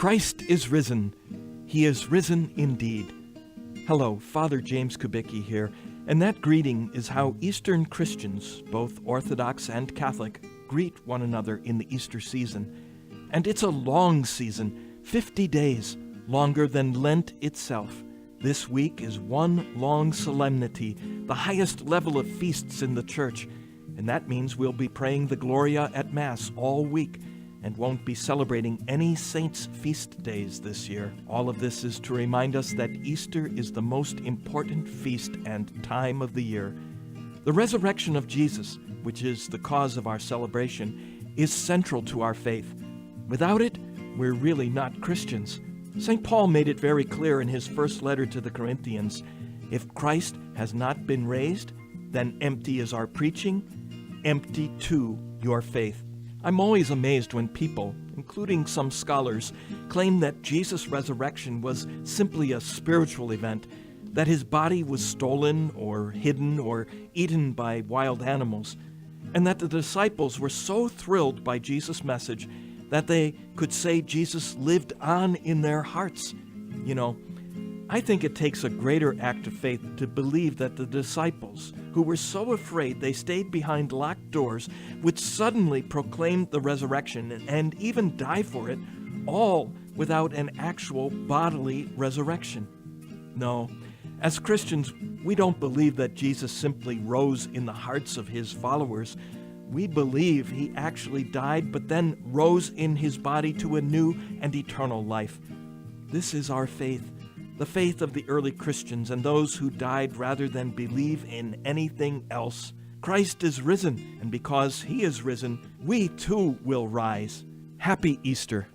Christ is risen. He is risen indeed. Hello, Father James Kubicki here, and that greeting is how Eastern Christians, both Orthodox and Catholic, greet one another in the Easter season. And it's a long season, 50 days, longer than Lent itself. This week is one long solemnity, the highest level of feasts in the Church, and that means we'll be praying the Gloria at Mass all week and won't be celebrating any saints' feast days this year. All of this is to remind us that Easter is the most important feast and time of the year. The resurrection of Jesus, which is the cause of our celebration, is central to our faith. Without it, we're really not Christians. St. Paul made it very clear in his first letter to the Corinthians, if Christ has not been raised, then empty is our preaching, empty too your faith. I'm always amazed when people, including some scholars, claim that Jesus' resurrection was simply a spiritual event, that his body was stolen or hidden or eaten by wild animals, and that the disciples were so thrilled by Jesus' message that they could say Jesus lived on in their hearts. You know, I think it takes a greater act of faith to believe that the disciples, who were so afraid they stayed behind locked doors, would suddenly proclaim the resurrection and even die for it, all without an actual bodily resurrection. No, as Christians, we don't believe that Jesus simply rose in the hearts of his followers. We believe he actually died, but then rose in his body to a new and eternal life. This is our faith. The faith of the early Christians and those who died rather than believe in anything else. Christ is risen, and because he is risen, we too will rise. Happy Easter.